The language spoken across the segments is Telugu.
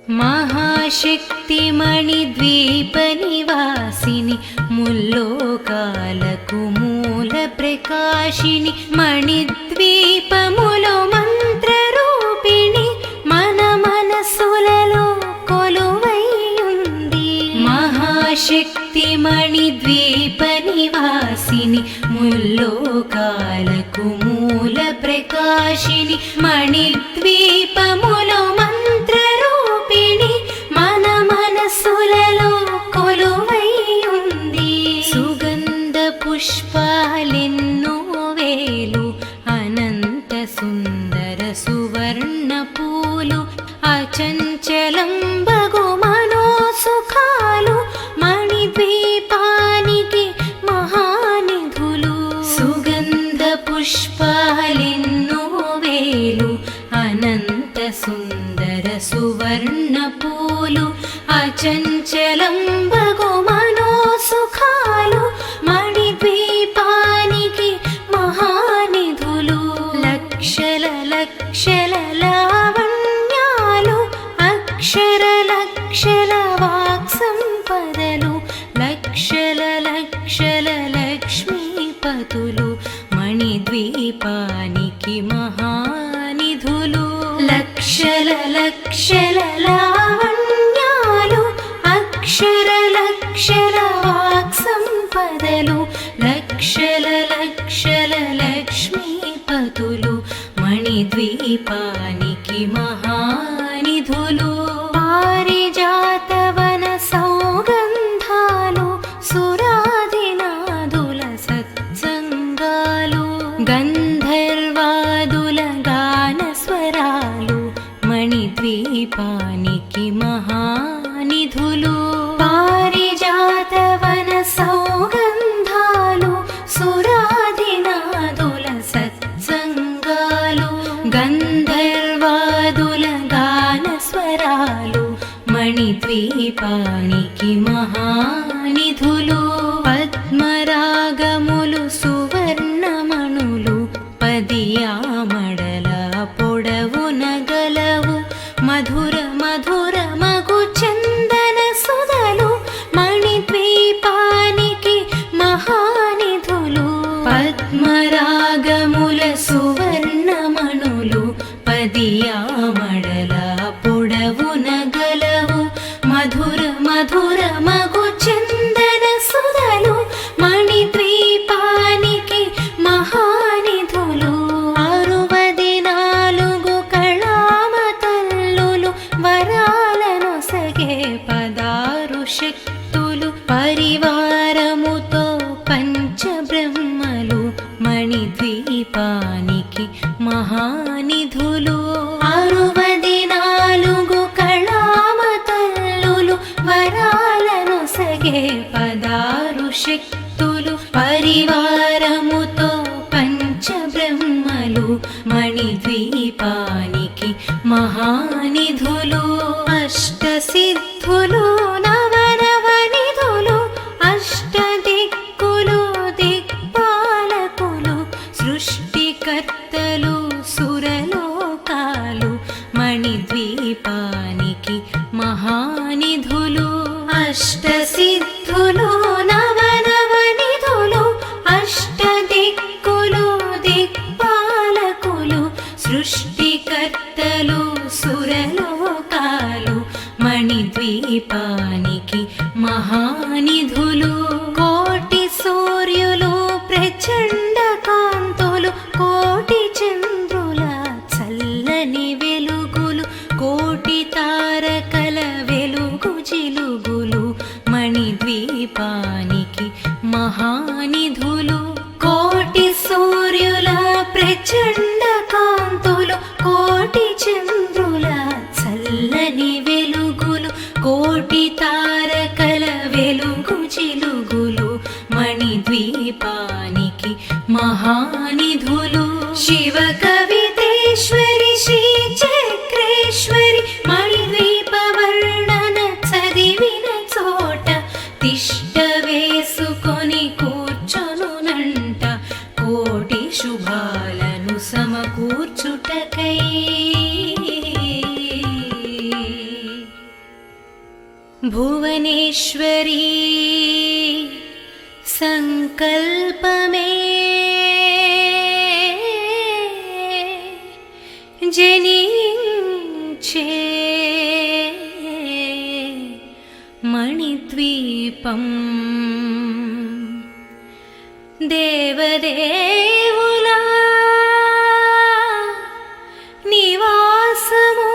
महाशक्तिमणिद्वीपनिवासिनि मुल्लोकाలకు మూల ప్రకాశిని మణిద్వీపములో మంత్రరూపిణి మన మనసులలో కొలువై ఉంది. మహాశక్తిమణిద్వీపనివాసిని ముల్లోకాలకు మూల ప్రకాశిని మణిద్వీపములో మంత్రరూపిణి మన మనసులలో కొలువై ఉంది. సుగంధ పుష్పాలెన్నో వేలు అనంత సుందర సువర్ణ పూలు అచంచలం బగు మనోసుఖాలు మణిద్వీపానికి మహానిధులు. సుగంధ పుష్పాలెన్నో వేలు అనంత సుందర సువర్ణ పూలు అచంచలం బగు మనోసుఖాలు మణిద్వీపానికి మహానిధులు. లక్షల లక్షల లావణ్యాలు అక్షర లక్షల వాక్సంపదలు లక్షల లక్షల లక్ష్మీపతులు మణిద్వీపానికి మహానిధులు. లక్షల లక్షల లావణ్యాలు అక్షర లక్షల వాక్సంపదలు లక్షల లక్షల లక్ష్మీపతులు మణిద్వీపానికి మహానిధులు. పారిజాతవన సౌగంధాలు సురాదినాదుల సత్సంగాలు గంధర్వాదుల గానస్వరాలు మణిద్వీపానికి మహానిధులు. పారిజాతవన సౌగంధాలు సురాదినాదుల సత్సంగాలు గంధర్వాదుల గానస్వరాలు మణిద్వీపానికి మహానిధులు. పద్మరాగములు సువర్ణమణులు పదియామడల పొడవున గలవు మధుర మధుర మగు చందన సుధలు మణిద్వీపానికి మహానిధులు. పద్మరాగముల సువర్ణమణులు పదియామడల పొడవున గలవు మధుర మధుర మగు చందన సుధలు మణిద్వీపానికి మహానిధులు. 64 కళామతల్లులు వరాలను సగే 16 శక్తులు పరివారముతో పంచబ్రహ్మలు మణిద్వీపానికి మహానిధులు. 64 కళామతల్లులు వరాలను సగే 16 శక్తులు పరివారముతో పంచబ్రహ్మలు మణిద్వీపానికి మహానిధులు. అష్టసిద్ధులు నవనవనిధులు అష్టదిక్కులు దిక్పాలకులు సృష్టికర్తలు సురలోకాలు మణిద్వీపానికి మహానిధులు. అష్టసిద్ధులు నవనవనిధులు అష్టదిక్కులు దిక్పాలకులు సృష్టికర్తలు సురలోకాలు మణిద్వీపానికి మహానిధులు. కోటి సూర్యులు ప్రచండ కాంతులు కోటి చంద్రుల చల్లని వెలుగులు కోటి తారకల వెలుగు జిలుగులు మణిద్వీపానికి మహానిధులు. కోటి సూర్యుల ప్రచండ కాంతులు కోటి చంద్రుల చల్లని వెలుగులు కోటి తారకల వెలుగు జిలుగులు మణిద్వీపానికి మహానిధులు. శివ కవితేశ్వరి శ్రీ చక్రేశ్వరి మణిద్వీప వర్ణన చదివిన చోట తిష్ట వేసుకొని కూర్చొనునంట కోటి శుభాలను సమకూర్చుటకై. సంకల్పమే జనించే మణిద్వీపం దేవదేవుల నివాసము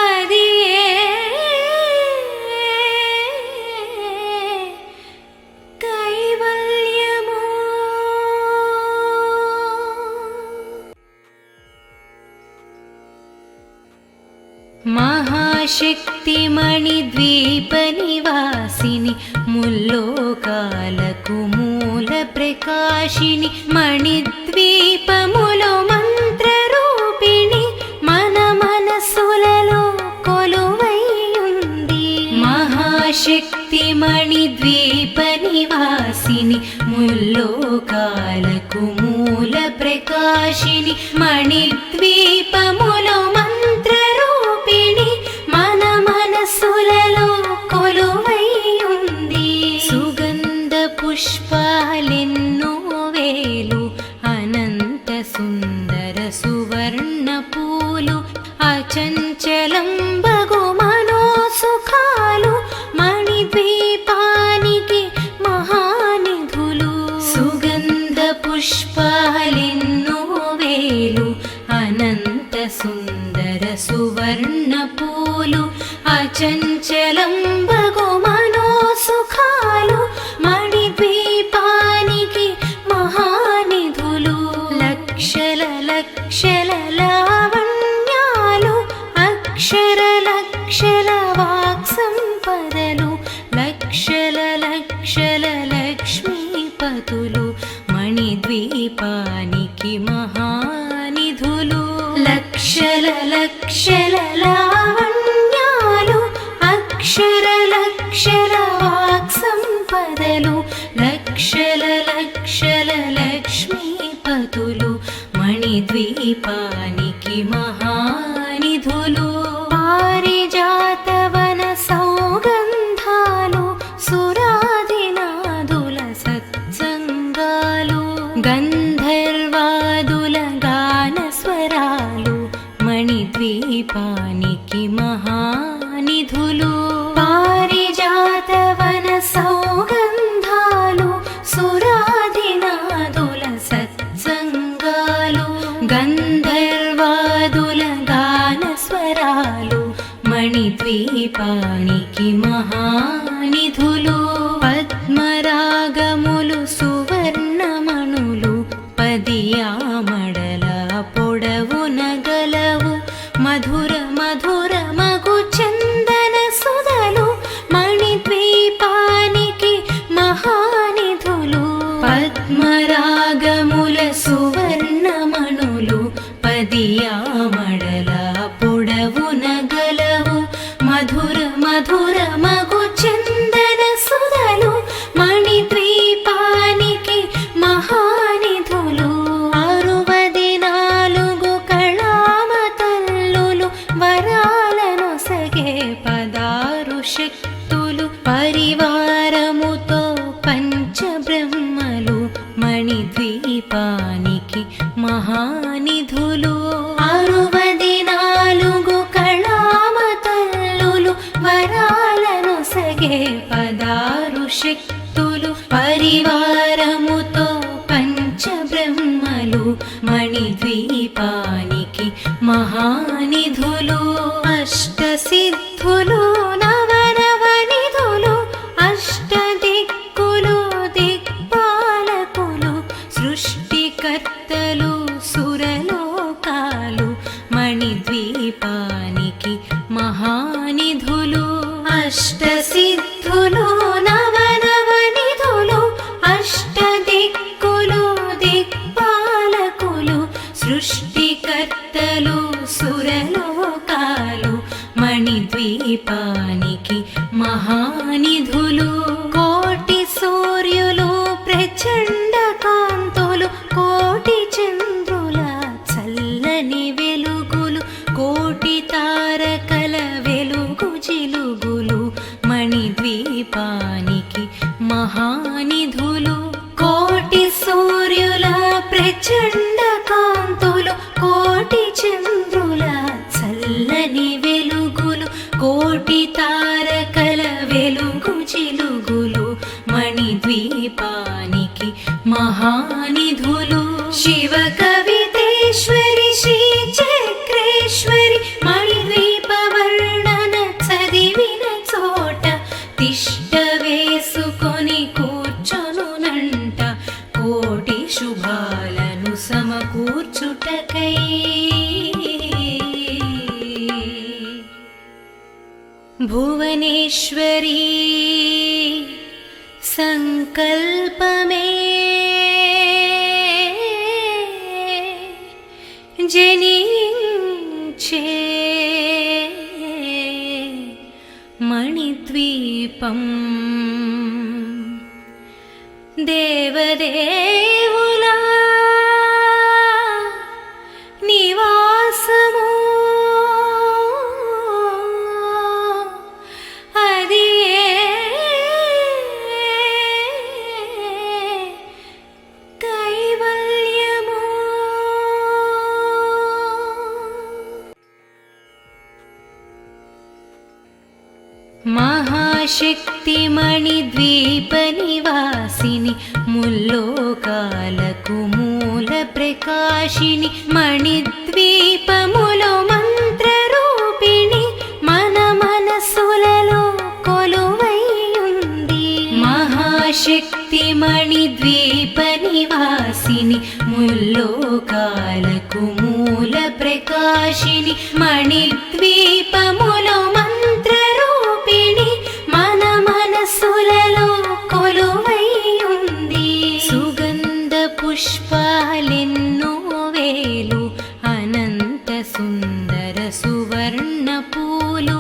అది కైవల్యము. మహాశక్తి మణిద్వీప నివాసిని ముల్లోకాలకు మూల ప్రకాశిని మణిద్వీపములో మంత్ర రూపిణి మన మనసులలో కొలువై ఉంది. మహాశక్తి మణిద్వీప నివాసిని ముల్లోకాలకు మూల ప్రకాశిని మణిద్వీపములో మంత్ర రూపిణి మన మనసులలో కొలువై ఉంది. సుగంధ పుష్పాలెన్నో వేలు అనంత సుందర సువర్ణ పూలు అచంచలం బగు మనోసుఖాలు మణిద్వీపానికి మహానిధులు. సుగంధ పుష్పాలెన్నో వేలు అనంత సుందర సువర్ణ పూలు అచంచలం బగు మనోసుఖాలు మణిద్వీపానికి మహానిధులు. లక్షల లక్షల లావణ్యాలు అక్షర లక్షల వాక్సంపదలు లక్షల లక్షల లక్ష్మీపతులు మణిద్వీపానికి మహానిధులు. లక్షల లక్షల లావణ్యాలు అక్షర లక్షల వాక్సంపదలు లక్షల లక్షల లక్ష్మీపతులు మణిద్వీపానికి మహానిధులు. పారిజాతవన సౌగంధాలు సురాదినాదుల సత్సంగాలు గంధర్వాదుల గానస్వరాలు మణిద్వీపానికి మహానిధులు. పారిజాతవన సౌగంధాలు సురాదినాదుల సత్సంగాలు గంధర్వాదుల గానస్వరాలు మణిద్వీపానికి మహానిధులు. పద్మరాగములు సువర్ణమణులు పదియామడల పొడవున గలవు మధుర మధుర మగు చందన సుధలు మణిద్వీపానికి మహానిధులు. పద్మరాగముల సువర్ణమణులు పదియామడల పొడవున గలవు మధుర మధుర మగు చందన సుధలు మణిద్వీపానికి మహానిధులు. 64 కళామతల్లులు వరాలను సగే 16 శక్తులు పరివారముతో పంచబ్రహ్మలు మణిద్వీపానికి మహానిధులు. 64 కళామతల్లులు వరాలను సగే 16 శక్తులు పరివారముతో పంచబ్రహ్మలు మణిద్వీపానికి మహానిధులు. అష్టసిద్ధులు నవనవనిధులు అష్టదిక్కులు దిక్పాలకులు సృష్టికర్తలు సురలోకాలు మణిద్వీపానికి మహానిధులు. అష్టసిద్ధులు నవనవనిధులు అష్టదిక్కులు దిక్పాలకులు సృష్టికర్తలు సురలోకాలు మణిద్వీపానికి మహానిధులు. కోటి సూర్యులు ప్రచండ కాంతులు కోటి చంద్రుల చల్లని వెలుగులు కోటి తారకల ప్రచండ కాంతులు కోటి చంద్రుల చల్లని వెలుగులు కోటి తారకల వెలుగు చిలుగులు మణిద్వీపానికి మహానిధులు శివ కవితేశ్వరి శ్రీ చక్రేశ్వరి మణిద్వీప వర్ణన చదివిన చోట తిష్ట వేసుకొని కూర్చొనునంట కోటి శుభాలను సమకూర్చుటకై భువనేశ్వరీ సంకల్పమే జనించే మణిద్వీపం దేవదేవుల నివాసము అది కైవల్యము మహాశక్తి మణిద్వీప నివాసిని ముల్లోకాలకు మూల ప్రకాశిని మణిద్వీపములో మంత్ర రూపిణి మన మనసులలో కొలువై ఉంది మహాశక్తి మణిద్వీప నివాసిని ముల్లోకాలకు మూల ప్రకాశిని మణిద్వీపములో మంత్ర రూపిణి మన మనసులలో కొలువై ఉంది సుగంధ పుష్పాలెన్నో వేలు అనంత సుందర సువర్ణ పూలు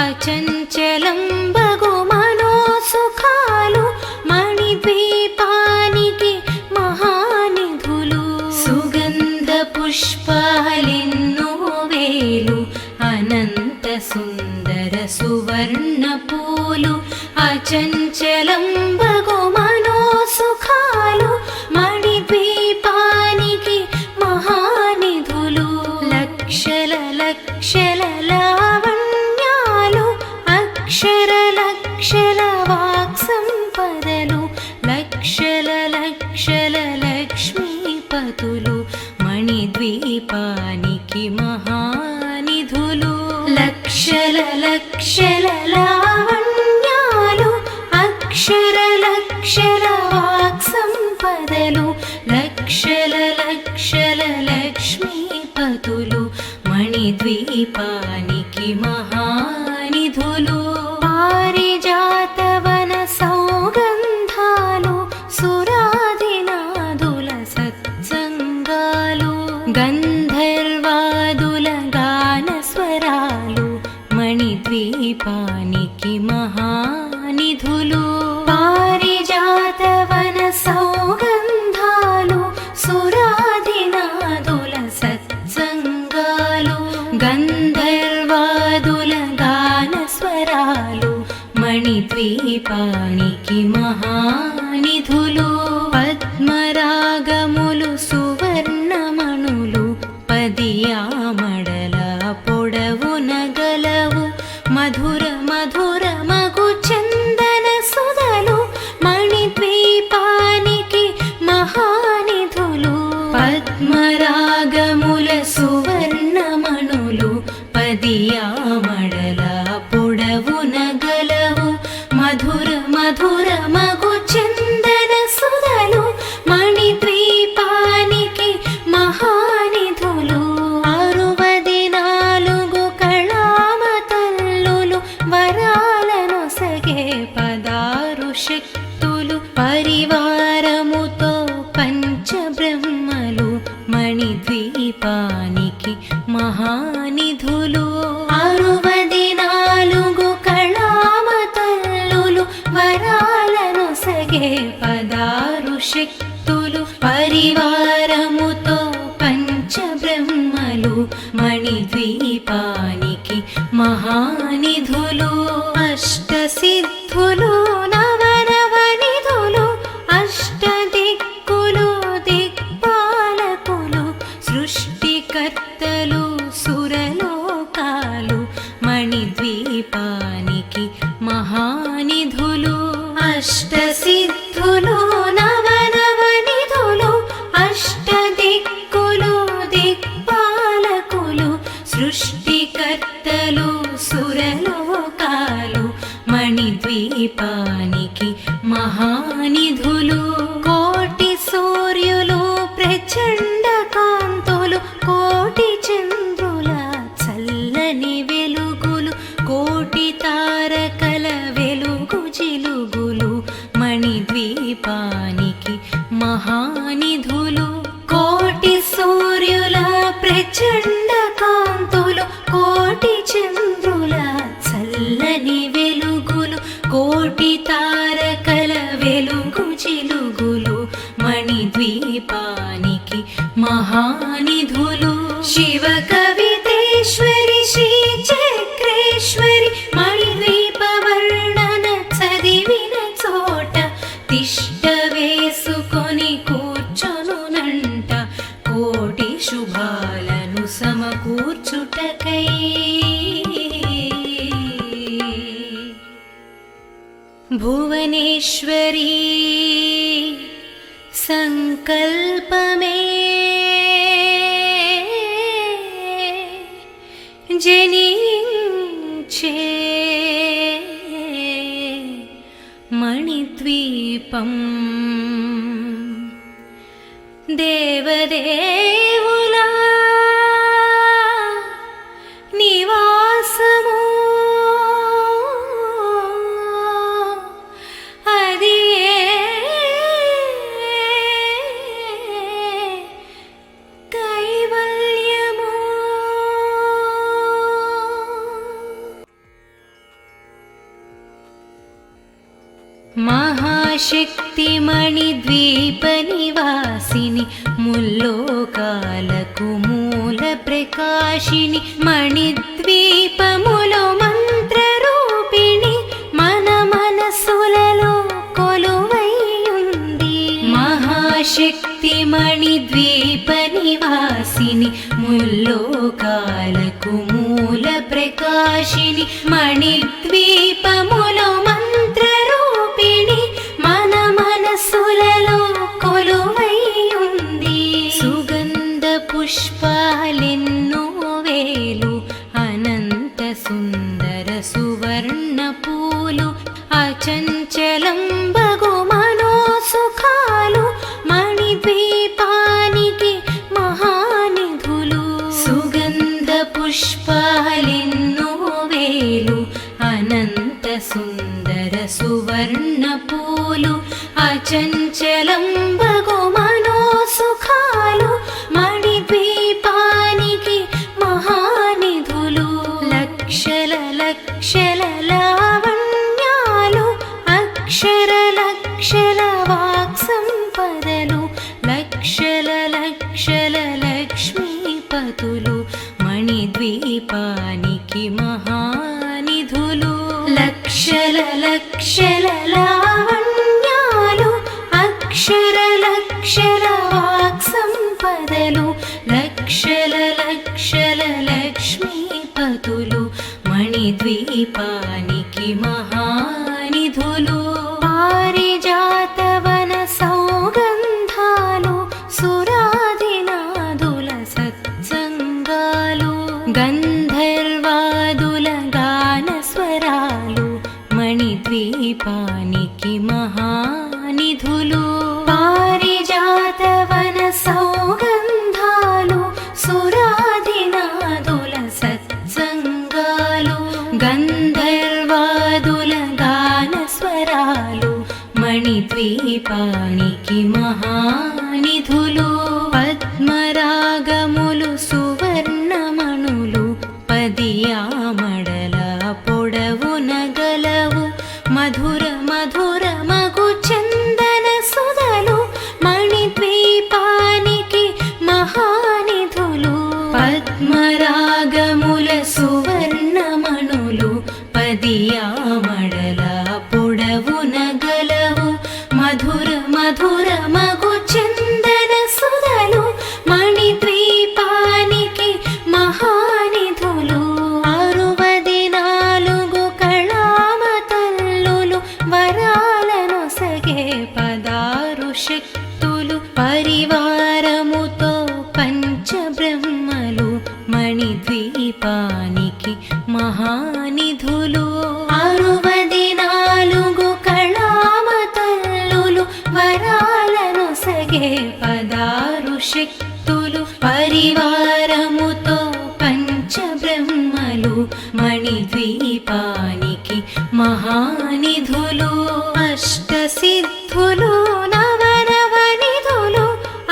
అచంచలం బగు మనోసుఖాలు మణిద్వీపానికి మహానిధులు సుగంధ పుష్పాలెన్నో వేలు అనంత సుందర సువర్ణ పూలు అచంచలం బగు మనోసుఖాలు మణిద్వీపానికి మహానిధులు లక్షల లక్షల లావణ్యాలు అక్షర లక్షల వాక్సంపదలు లక్షల లక్షల లక్ష్మీపతులు మణిద్వీపానికి మహానిధులు లక్షల లక్షల లావణ్యాలు అక్షర లక్షల వాక్సంపదలు లక్షల లక్షల లక్ష్మీపతులు మణిద్వీపానికి మహానిధులు పారిజాతవన సౌగంధాలు సురాదినాదుల సత్సంగాలు గంధర్వాదుల గాన స్వరాలు మణిద్వీపానికి మహానిధులు పారిజాతవన సౌగంధాలు సురాదినాదుల సత్సంగాలు గంధర్వాదుల గాన స్వరాలు మణిద్వీపానికి మహానిధులు పద్మరాగములు సువర్ణమణులు పదియామడల పొడవున గలవు మధుర మధుర మగు చందన సుధలు మణిద్వీపానికి మహానిధులు పద్మరాగముల సువర్ణమణులు పదియామడల పొడవున గలవు మధుర మధుర మగు చందన సుధలు మణిద్వీపానికి మహానిధులు 64 కళామ తల్లులు వరాలను సగే 16 శక్తులు పరివారముతో పంచబ్రహ్మలు మణిద్వీపానికి మహానిధులు 64 కళామ తల్లులు వరాలను సగే 16 శక్తులు పరివారముతో పంచబ్రహ్మలు మణిద్వీపానికి మహానిధులు అష్టసిద్ధులు నవనవనిధులు అష్టదిక్కులు దిక్పాలకులు అష్టదిక్కులు దిక్పాలకులు సృష్టికర్తలు సురలోకాలు మణిద్వీపానికి మహానిధులు కోటి సూర్యులు ప్రచండ కాంతులు కోటి చంద్రుల చల్లని వెలుగులు కోటి తారకల వెలుగు జిలుగులు మణిద్వీపానికి మహానిధులు కోటి సూర్యుల ప్రచండ కాంతులు కోటి చంద్రుల చల్లని వెలుగులు కోటి తారకల వెలుగు జిలుగులు మణిద్వీపానికి మహానిధులు శివ కవితేశ్వరి శ్రీ చక్రేశ్వరి మణిద్వీప వర్ణన చదివిన చోట తిష్ట వేసుకొని కూర్చొనునంట కోటి శుభాలను సమకూర్చుటకై భువనేశ్వరీ సంకల్పమే జనించే మణిద్వీపం దేవదేవుల నివాసము అది కైవల్యము మహాశక్తి మణిద్వీప నివాసిని ముల్లోకాలకు మూల ప్రకాశిని మణిద్వీపములో మంత్ర రూపిణి మన మనసులలో కొలువై ఉంది మహాశక్తి మణిద్వీప నివాసిని ముల్లోకాలకు మూల ప్రకాశిని మణిద్వీపములో మంత్ర రూపిణి మన మనసులలో కొలువై ఉంది సుగంధ పుష్పాలెన్నో వేలు అనంత సుందర సువర్ణ పూలు అచంచలం బగు మనో సుఖాలు మణిద్వీపానికి మహానిధులు సుగంధ పుష్పాలెన్నో వేలు అనంత సుందర సువర్ణ పూలు అచంచలం బగు మనో సుఖాలు మణిద్వీపానికి మహానిధులు లక్షల లక్షల లావణ్యాలు అక్షర లక్షల వాక్ సంపదలు లక్షల లక్షల లక్ష్మీపతులు మణిద్వీపానికి మహానిధులు లక్షల లక్షల లావణ్యాలు అక్షర లక్షల వాక్ సంపదలు లక్షల లక్షల లక్ష్మీపతులు మణిద్వీపానికి మహానిధులు పారిజాతవన సౌగంధాలు సురాదినాదుల సత్సంగాలు గంధర్వాదుల గాన స్వరాలు మణిద్వీపానికి మహానిధులు పారిజాతవన సౌగంధాలు సురాదినాదుల సత్సంగాలు గంధర్వాదుల మణిద్వీపానికి మహానిధులు 64 కళామతల్లులు వరాలను సగే 16 శక్తులు పరివారముతో పంచబ్రహ్మలు మణిద్వీపానికి మహానిధులు అష్టసిద్ధులు నవనవనిధులు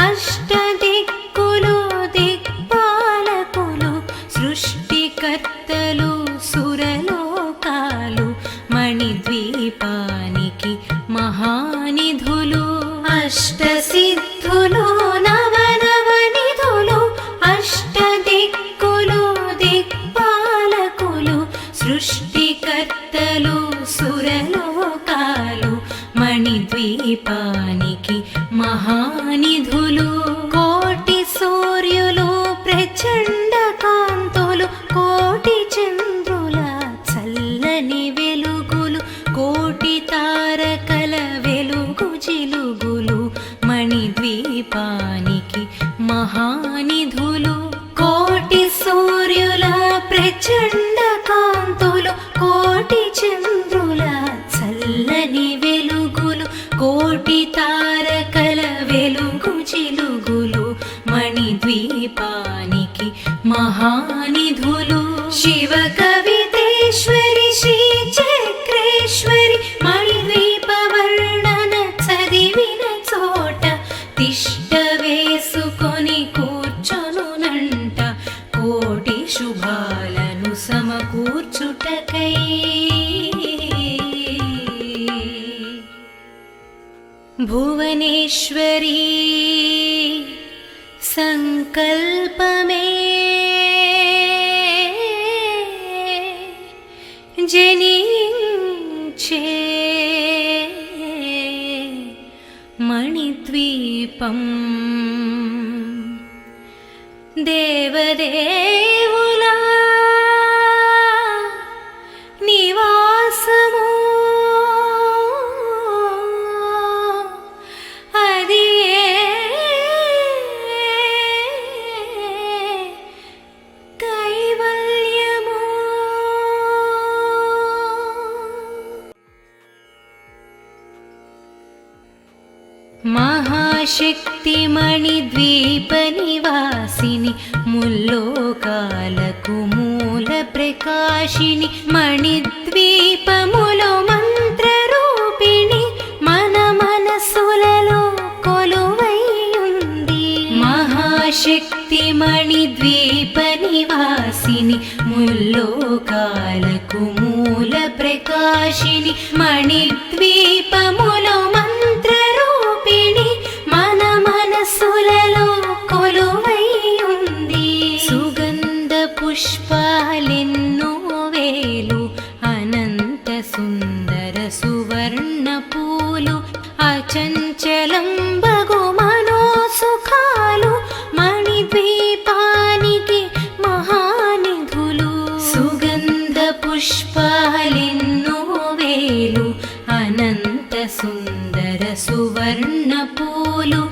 అష్టదిక్కులు దిక్పాలకులు సృష్టికర్తలు సురలోకాలు మణిద్వీపానికి మహానిధులు అష్టసిద్ధులు నవనవనిధులు అష్టదిక్కులు దిక్పాలకులు సృష్టికర్తలు సురలోకాలు మణిద్వీపానికి మహానిధులు కోటి సూర్యులు ప్రచండ కాంతులు కోటి చంద్రుల చల్లని వెలుగులు కోటి తారకల వెలుగు జిలుగులు మణిద్వీపానికి మహానిధులు కోటి సూర్యుల ప్రచండ కాంతులు కోటి చంద్రుల చల్లని వెలుగులు కోటి తారకల వెలుగు జిలుగులు మణిద్వీపానికి మహానిధులు శివ కవితేశ్వరి శ్రీ చక్రేశ్వరి మణిద్వీప వర్ణన చదివిన చోట తిష్ట వేసుకొని కూర్చొనునంట కోటి శుభాలను సమకూర్చుటకై భువనేశ్వరీ సంకల్పమే జనించే మణిద్వీపం దేవదేవుల నివాసము అది కైవల్యము మహాశక్తి మణిద్వీప నివాసిని ముల్లోకాలకు మూల ప్రకాశిని మణిద్వీపములో మంత్ర రూపిణి మన మనసులలో కొలువై ఉంది మహాశక్తి మణిద్వీప నివాసిని ముల్లోకాలకు మూల ప్రకాశిని మణిద్వీపములో మంత్ర రూపిణి మన మనసులలో కొలువై ఉంది సుగంధ పుష్పాలెన్నో వేలు అనంత సుందర సువర్ణ పూలు అచంచలం బగు మనోసుఖాలు మణిద్వీపానికి మహానిధులు సుగంధ పుష్పాలెన్నో వేలు అనంత సుందర సువర్ణ పూలు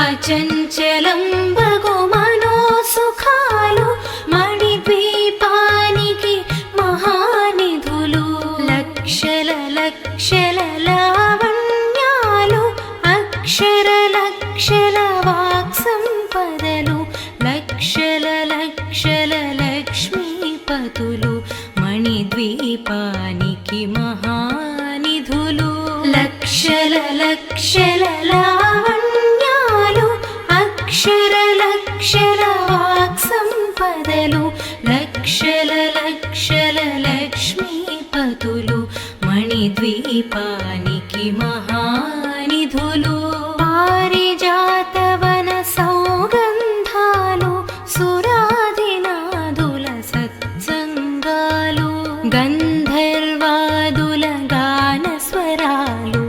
అచంచలం బగు మనోసుఖాలు మణిద్వీపానికి మహానిధులు లక్షల లక్షల లావణ్యాలు అక్షర లక్షల వాక్సంపదలు లక్షల లక్షల లక్ష్మీపతులు మణిద్వీపానికి మహానిధులు లక్షల లక్షల లావణ్యాలు అక్షర లక్షల వాక్సంపదలు లక్షల లక్షల లక్ష్మీపతులు మణిద్వీపానికి మహానిధులు పారిజాతవన సౌగంధాలు సురాదినాదుల సత్సంగాలు గంధర్వాదుల గాన స్వరాలు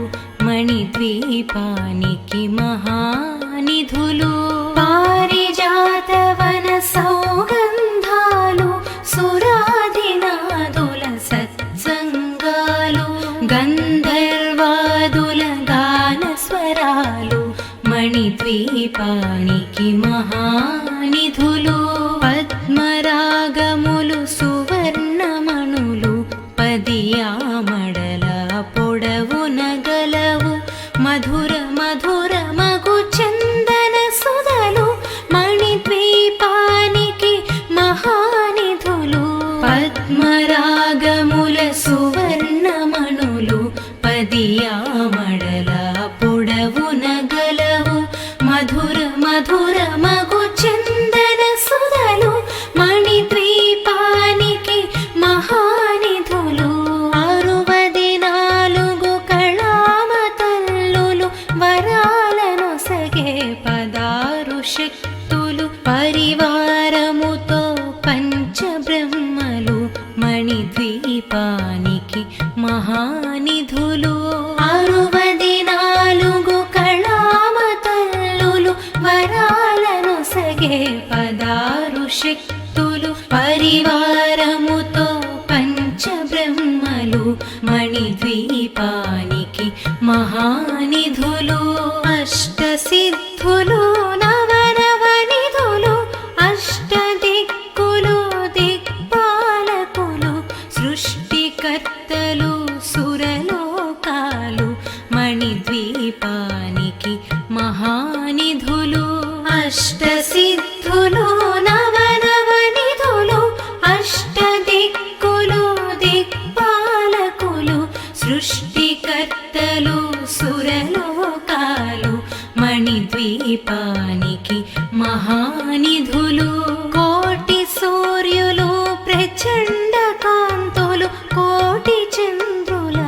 మణిద్వీపానికి మహానిధులు పారిజాతవన సౌగంధాలు సురాదినాదుల సత్సంగాలు గంధర్వాదుల గాన స్వరాలు మణిద్వీపానికి మహానిధులు పద్మరాగములు శక్తులు పరివారముతో పంచబ్రహ్మలు మణిద్వీపానికి మహానిధులు 64 కళామతల్లులు వరాలను సగే 16 శక్తులు పరివారముతో పంచబ్రహ్మలు మణిద్వీపానికి మహానిధులు అష్టసిద్ధులు నవనవనిధులు అష్టదిక్కులు దిక్పాలకులు సృష్టికర్తలు సురలోకాలు మణిద్వీపానికి మహానిధులు అష్టసిద్ధులు నవనవనిధులు అష్టదిక్కులు దిక్పాలకులు సృష్టికర్తలు సురలోకాలు మణిద్వీపానికి మహానిధులు కోటి సూర్యులు ప్రచండ కాంతులు కోటి చంద్రుల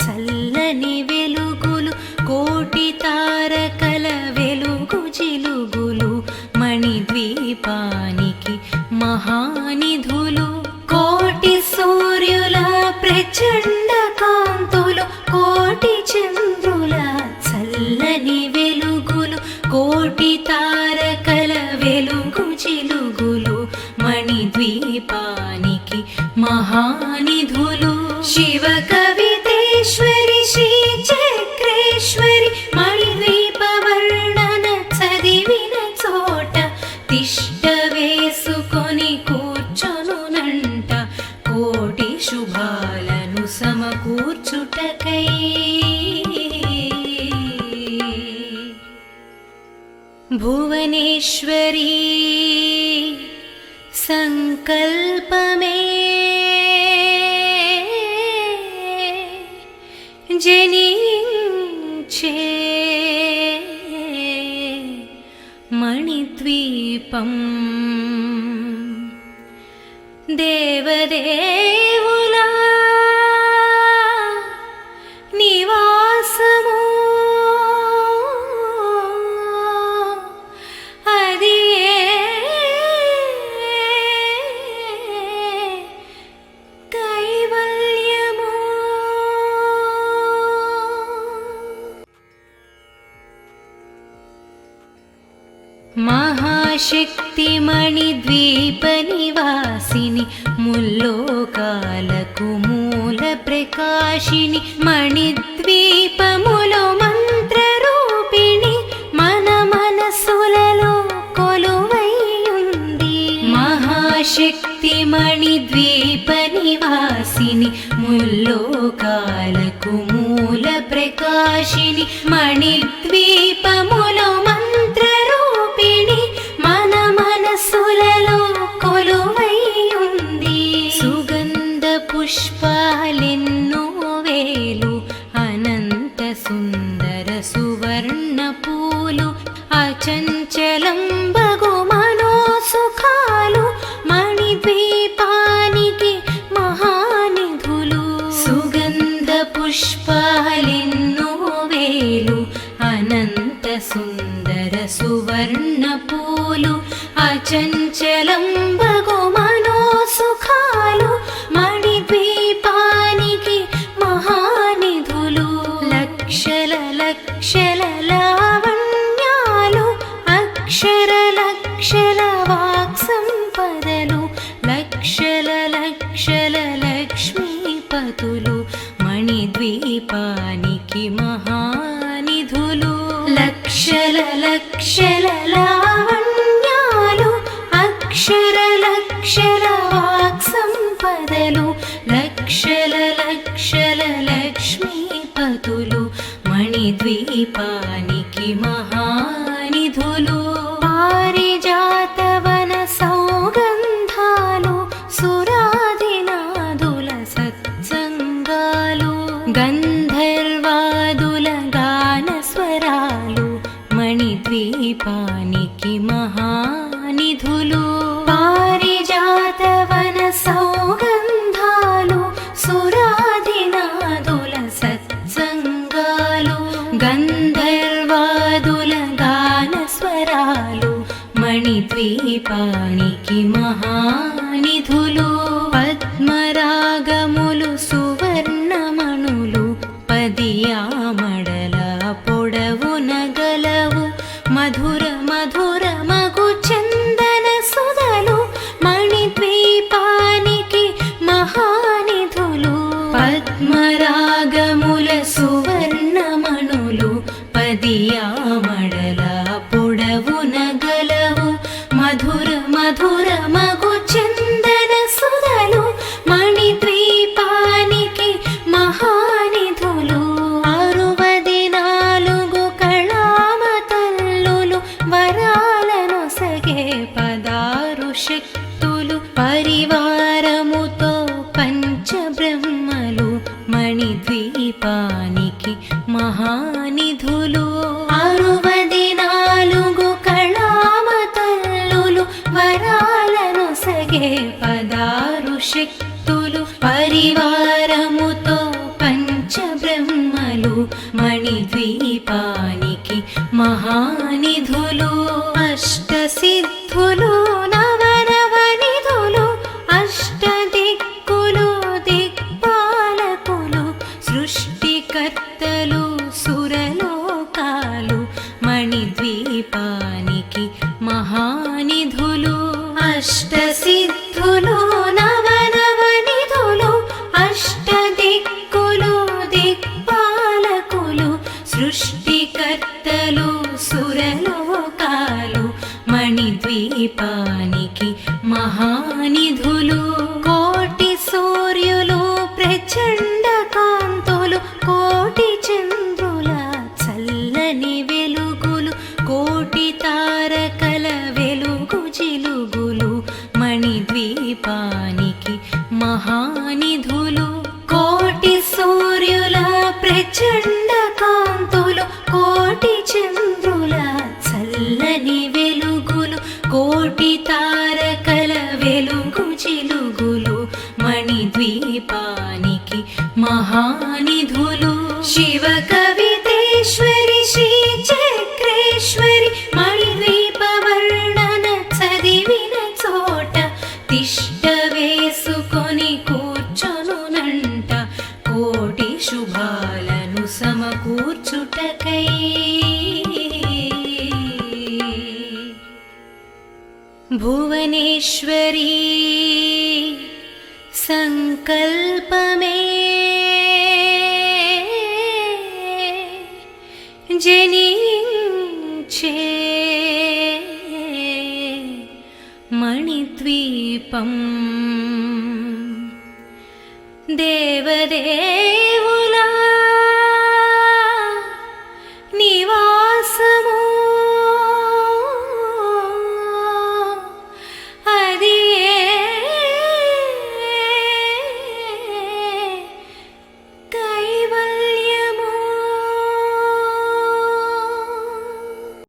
చల్లని వెలుగులు కోటి తారకల వెలుగు జిలుగులు మణిద్వీపానికి మహానిధులు కోటి సూర్యుల ప్రచండ కాంతులు కోటి చంద్రుల చల్లని వెలుగులు కోటి తారకల వెలుగు జిలుగులు మణిద్వీపానికి మహానిధులు శివ కవితేశ్వరి శ్రీ చక్రేశ్వరి మణిద్వీప వర్ణన చదివిన చోట తిష్ట వేసుకొని కూర్చొనునంట కోటి శుభాలను సమకూర్చుటకై భువనేశ్వరీ సంకల్పమే జనించే మణిద్వీపం దేవదేవుల నివాసము అది కైవల్యము మహాశక్తి మణిద్వీప నివాసిని ముల్లోకాలకు మూల ప్రకాశిని మణిద్వీపములో మంత్ర రూపిణి మన మనసులలో కొలువై ఉంది మహాశక్తి మణిద్వీప నివాసిని ముల్లోకాలకు మూల ప్రకాశిని మణిద్వీపములో మంత్ర రూపిణి మన మనసులలో కొలువై ఉంది సుగంధ పుష్పాలెన్నో వేలు అనంత సుందర సువర్ణ పూలు అచంచలం బగు మనోసుఖాలు మణిద్వీపానికి మహానిధులు సుగంధ పుష్పాలెన్నో వేలు అనంత సుందర సువర్ణ పూలు అచంచలం బగు మనోసుఖాలు మణిద్వీపానికి మహానిధులు లక్షల లక్షల లావణ్యాలు అక్షర లక్షల వాక్సంపదలు లక్షల లక్షల లక్ష్మీపతులు మణిద్వీపానికి మహానిధులు లక్షల లక్షల లావణ్యాలు అక్షర లక్షల వాక్సంపదలు లక్షల లక్షల లక్ష్మీపతులు మణిద్వీపానికి మహానిధులు పారిజాతవన సౌగంధాలు సురాదినాదుల సత్సంగాలు గంధర్వాదుల గాన స్వరాలు మణిద్వీపానికి మహానిధులు పారిజాతవన సౌగంధాలు సురాదినాదుల సత్సంగాలు గంధర్వాదుల గాన స్వరాలు మణిద్వీపానికి మహానిధులు పద్మరాగములు సువర్ణమణులు పదియామడల పొడవున గలవు మధుర మధుర మగు చందన సుధలు మణిద్వీపానికి మహానిధులు పద్మరాగముల సువర్ణమణులు పదియామడల పొడవున గలవు మధుర మధుర మగు చందన సుధలు మణిద్వీపానికి మహానిధులు 64 కళామతల్లులు వరాలనొసగే 16 శక్తులు పరివారముతో పంచబ్రహ్మలు మణిద్వీపానికి మహానిధులు 64 కళామతల్లులు వరాలనొసగే 16 శక్తులు పరివారముతో పంచబ్రహ్మలు మణిద్వీపానికి మహానిధులు అష్టసిద్ధులు నవనవనిధులు అష్టదిక్కులు దిక్పాలకులు సృష్టికర్తలు సురలోకాలు మణిద్వీపానికి మహానిధులు అష్టసిద్ధులు నవనవనిధులు అష్టదిక్కులు దిక్పాలకులు సృష్టికర్తలు సురలోకాలు మణిద్వీపానికి మహానిధులు కోటి సూర్యులు ప్రచండ కాంతులు కోటి చంద్రుల చల్లని వెలుగులు కోటి తారకల వెలుగు జిలుగులు మణిద్వీపానికి మహానిధులు కోటి సూర్యుల ప్రచండ కాంతులు కోటి చంద్రుల చల్లని వెలుగులు కోటి తారకల వెలుగు జిలుగులు మణిద్వీపానికి మహానిధులు శివ కవితేశ్వరి శ్రీ చక్రేశ్వరి మణిద్వీప వర్ణన చదివిన చోట తిష్ట వేసుకొని కూర్చొనునంట కోటి శుభాలను సమకూర్చుటకై భువనేశ్వరీ సంకల్పమే జనించే మణిద్వీపం దేవదే